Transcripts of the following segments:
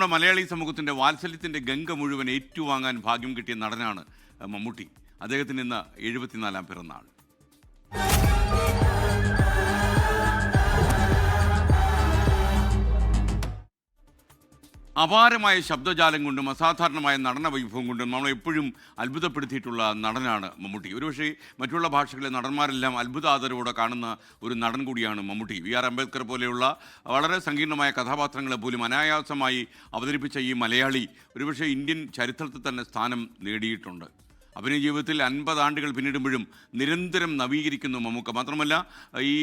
നമ്മുടെ മലയാളി സമൂഹത്തിൻ്റെ വാത്സല്യത്തിൻ്റെ ഗംഗ മുഴുവൻ ഏറ്റുവാങ്ങാൻ ഭാഗ്യം കിട്ടിയ നടനാണ് മമ്മൂട്ടി. അദ്ദേഹത്തിന് ഇന്ന് 74-ാം പിറന്നാൾ. അപാരമായ ശബ്ദജാലം കൊണ്ടും അസാധാരണമായ നടന വൈഭവം കൊണ്ടും നമ്മളെ എപ്പോഴും അത്ഭുതപ്പെടുത്തിയിട്ടുള്ള നടനാണ് മമ്മൂട്ടി. ഒരുപക്ഷെ മറ്റുള്ള ഭാഷകളിലെ നടന്മാരെല്ലാം അത്ഭുത ആദരവോടെ കാണുന്ന ഒരു നടൻ കൂടിയാണ് മമ്മൂട്ടി. വി.ആർ. അംബേദ്കർ പോലെയുള്ള വളരെ സങ്കീർണമായ കഥാപാത്രങ്ങളെ പോലും അനായാസമായി അവതരിപ്പിച്ച ഈ മലയാളി ഒരുപക്ഷെ ഇന്ത്യൻ ചരിത്രത്തിൽ തന്നെ സ്ഥാനം നേടിയിട്ടുണ്ട്. അഭിനയ ജീവിതത്തിൽ 50 ആണ്ടുകൾ പിന്നിടുമ്പോഴും നിരന്തരം നവീകരിക്കുന്നു മമ്മൂക്ക. മാത്രമല്ല ഈ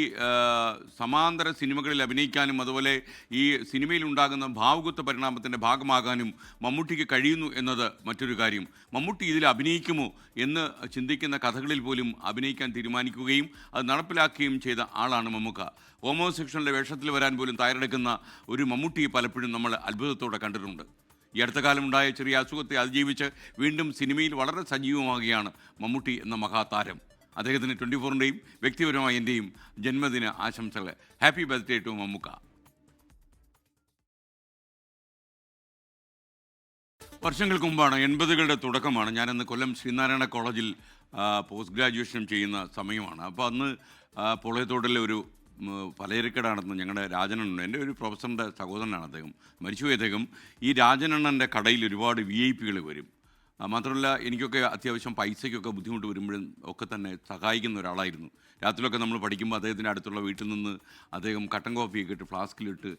സമാന്തര സിനിമകളിൽ അഭിനയിക്കാനും അതുപോലെ ഈ സിനിമയിൽ ഉണ്ടാകുന്ന ഭാവുകത്വ പരിണാമത്തിൻ്റെ ഭാഗമാകാനും മമ്മൂട്ടിക്ക് കഴിയുന്നു എന്നത് മറ്റൊരു കാര്യം. മമ്മൂട്ടി ഇതിൽ അഭിനയിക്കുമോ എന്ന് ചിന്തിക്കുന്ന കഥകളിൽ പോലും അഭിനയിക്കാൻ തീരുമാനിക്കുകയും അത് നടപ്പിലാക്കുകയും ചെയ്ത ആളാണ് മമ്മൂക്ക. ഹോമോസെക്ഷലിൻ്റെ വേഷത്തിൽ വരാൻ പോലും തയ്യാറെടുക്കുന്ന ഒരു മമ്മൂട്ടിയെ പലപ്പോഴും നമ്മൾ അത്ഭുതത്തോടെ കണ്ടിട്ടുണ്ട്. ഈ അടുത്ത കാലമുണ്ടായ ചെറിയ അസുഖത്തെ അതിജീവിച്ച് വീണ്ടും സിനിമയിൽ വളരെ സജീവമാകുകയാണ് മമ്മൂട്ടി എന്ന മഹാതാരം. അദ്ദേഹത്തിന് 24-ൻ്റെയും വ്യക്തിപരമായ എൻ്റെയും ജന്മദിന ആശംസകൾ. Happy birthday to Mammookka. വർഷങ്ങൾക്ക് മുമ്പാണ്, 80കളുടെ തുടക്കമാണ്. ഞാനന്ന് കൊല്ലം ശ്രീനാരായണ കോളേജിൽ പോസ്റ്റ് ഗ്രാജുവേഷൻ ചെയ്യുന്ന സമയമാണ്. അപ്പോൾ അന്ന് പൊളയത്തോടിലെ ഒരു പലചരക്കടാണെന്ന് ഞങ്ങളുടെ രാജനണ്ണൻ, എൻ്റെ ഒരു പ്രൊഫസറിൻ്റെ സഹോദരനാണ് അദ്ദേഹം, മരിച്ചുപോയി അദ്ദേഹം. ഈ രാജനണ്ണൻ്റെ കടയിൽ ഒരുപാട് VIP-കൾ വരും. മാത്രമല്ല എനിക്കൊക്കെ അത്യാവശ്യം പൈസയ്ക്കൊക്കെ ബുദ്ധിമുട്ട് വരുമ്പോഴും ഒക്കെ തന്നെ സഹായിക്കുന്ന ഒരാളായിരുന്നു. രാത്രിയിലൊക്കെ നമ്മൾ പഠിക്കുമ്പോൾ അദ്ദേഹത്തിൻ്റെ അടുത്തുള്ള വീട്ടിൽ നിന്ന് അദ്ദേഹം കട്ടൻ കോഫിയൊക്കെ ഇട്ട് ഫ്ലാസ്കിലിട്ട്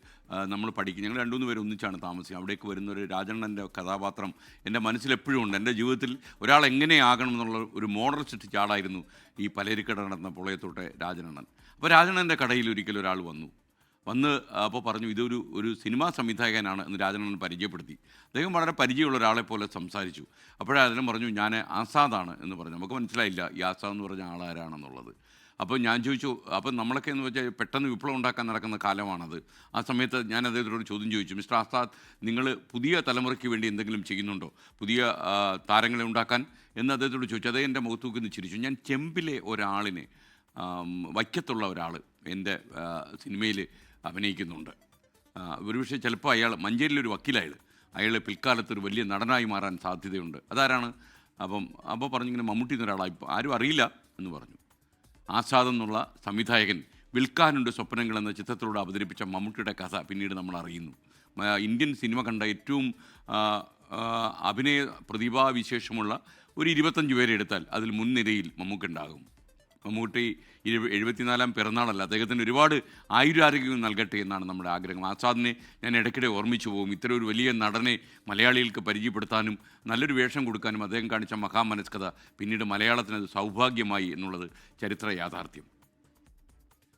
നമ്മൾ പഠിക്കും. ഞങ്ങൾ 2-3 പേര് ഒന്നിച്ചാണ് താമസിക്കുക. അവിടേക്ക് വരുന്ന ഒരു രാജണ്ണൻ്റെ കഥാപാത്രം എൻ്റെ മനസ്സിലെപ്പോഴും ഉണ്ട്. എൻ്റെ ജീവിതത്തിൽ ഒരാൾ എങ്ങനെയാകണം എന്നുള്ള ഒരു മോഡൽ സൃഷ്ടിച്ച ആളായിരുന്നു ഈ പലചരക്കട നടന്ന പൊളയത്തോട്ടെ രാജനണ്ണൻ. അപ്പോൾ രാജനണ്ണൻ്റെ കടയിൽ ഒരിക്കലും ഒരാൾ വന്ന് അപ്പോൾ പറഞ്ഞു ഇതൊരു സിനിമാ സംവിധായകനാണ് എന്ന് രാജനണ്ണൻ പരിചയപ്പെടുത്തി. അദ്ദേഹം വളരെ പരിചയമുള്ള ഒരാളെ പോലെ സംസാരിച്ചു. അപ്പോഴേ അദ്ദേഹം പറഞ്ഞു ഞാൻ ആസാദാണ് എന്ന് പറഞ്ഞു. നമുക്ക് മനസ്സിലായില്ല ഈ ആസാദ് എന്ന് പറഞ്ഞ ആളാരാണെന്നുള്ളത്. അപ്പോൾ ഞാൻ ചോദിച്ചു, അപ്പം നമ്മളൊക്കെ എന്ന് വെച്ചാൽ പെട്ടെന്ന് വിപ്ലവം ഉണ്ടാക്കാൻ നടക്കുന്ന കാലമാണത്. ആ സമയത്ത് ഞാൻ അദ്ദേഹത്തോട് ചോദ്യം ചോദിച്ചു, മിസ്റ്റർ ആസാദ്, നിങ്ങൾ പുതിയ തലമുറയ്ക്ക് വേണ്ടി എന്തെങ്കിലും ചെയ്യുന്നുണ്ടോ, പുതിയ താരങ്ങളെ ഉണ്ടാക്കാൻ എന്ന് അദ്ദേഹത്തോട് ചോദിച്ചു. അദ്ദേഹം എൻ്റെ മുഖത്ത് നോക്കി ചിരിച്ചു. ഞാൻ ചെമ്പിലെ ഒരാളിനെ, വൈക്കത്തുള്ള ഒരാൾ എൻ്റെ സിനിമയിൽ അഭിനയിക്കുന്നുണ്ട്. ഒരുപക്ഷെ ചിലപ്പോൾ അയാൾ മഞ്ചേരിയിലൊരു വക്കീലായാൽ അയാൾ പിൽക്കാലത്തൊരു വലിയ നടനായി മാറാൻ സാധ്യതയുണ്ട്. അതാരാണ്? അപ്പോൾ പറഞ്ഞിങ്ങനെ മമ്മൂട്ടി എന്നൊരാളായി ആരും അറിയില്ല എന്ന് പറഞ്ഞു. ആസാദ് എന്നുള്ള സംവിധായകൻ വിൽക്കാനുണ്ട് സ്വപ്നങ്ങൾ എന്ന ചിത്രത്തിലൂടെ അവതരിപ്പിച്ച മമ്മൂട്ടിയുടെ കഥ പിന്നീട് നമ്മൾ അറിയുന്നു. ഇന്ത്യൻ സിനിമ കണ്ട ഏറ്റവും അഭിനയ പ്രതിഭാവിശേഷമുള്ള ഒരു 25 പേരെ എടുത്താൽ അതിൽ മുൻനിരയിൽ മമ്മൂക്കുണ്ടാകും. മമ്മൂട്ടി 74-ാം പിറന്നാളല്ല, അദ്ദേഹത്തിന് ഒരുപാട് ആയുരാരോഗ്യം നൽകട്ടെ എന്നാണ് നമ്മുടെ ആഗ്രഹം. ആസാദിനെ ഞാൻ ഇടയ്ക്കിടെ ഓർമ്മിച്ചു പോകും. ഇത്തരം ഒരു വലിയ നടനെ മലയാളികൾക്ക് പരിചയപ്പെടുത്താനും നല്ലൊരു വേഷം കൊടുക്കാനും അദ്ദേഹം കാണിച്ച മഹാമനസ്കത പിന്നീട് മലയാളത്തിനത് സൗഭാഗ്യമായി എന്നുള്ളത് ചരിത്ര യാഥാർത്ഥ്യം.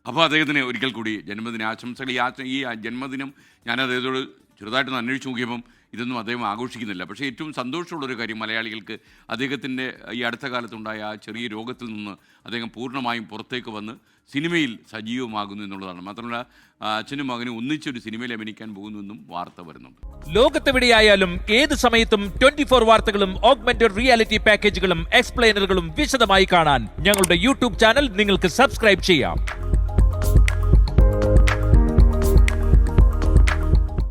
അപ്പോൾ അദ്ദേഹത്തിന് ഒരിക്കൽ കൂടി ജന്മദിന ആശംസകൾ. ഈ ജന്മദിനം ഞാൻ അദ്ദേഹത്തോട് ചെറുതായിട്ടൊന്ന് അന്വേഷിച്ച് നോക്കിയപ്പം ഇതൊന്നും അദ്ദേഹം ആഘോഷിക്കുന്നില്ല. പക്ഷേ ഏറ്റവും സന്തോഷമുള്ളൊരു കാര്യം മലയാളികൾക്ക് അദ്ദേഹത്തിൻ്റെ ഈ അടുത്ത കാലത്തുണ്ടായ ആ ചെറിയ രോഗത്തിൽ നിന്ന് അദ്ദേഹം പൂർണ്ണമായും പുറത്തേക്ക് വന്ന് സിനിമയിൽ സജീവമാകുന്നു എന്നുള്ളതാണ്. മാത്രമല്ല അച്ഛനും മകനും ഒന്നിച്ചൊരു സിനിമയിൽ അഭിനയിക്കാൻ പോകുന്നുവെന്നും വാർത്ത വരുന്നുണ്ട്. ലോകത്തെവിടെയായാലും ഏത് സമയത്തും 24 വാർത്തകളും ഓഗ്മെന്റഡ് റിയാലിറ്റി പാക്കേജുകളും എക്സ്പ്ലെയിനറുകളും വിശദമായി കാണാൻ ഞങ്ങളുടെ YouTube ചാനൽ നിങ്ങൾക്ക് സബ്സ്ക്രൈബ് ചെയ്യാം.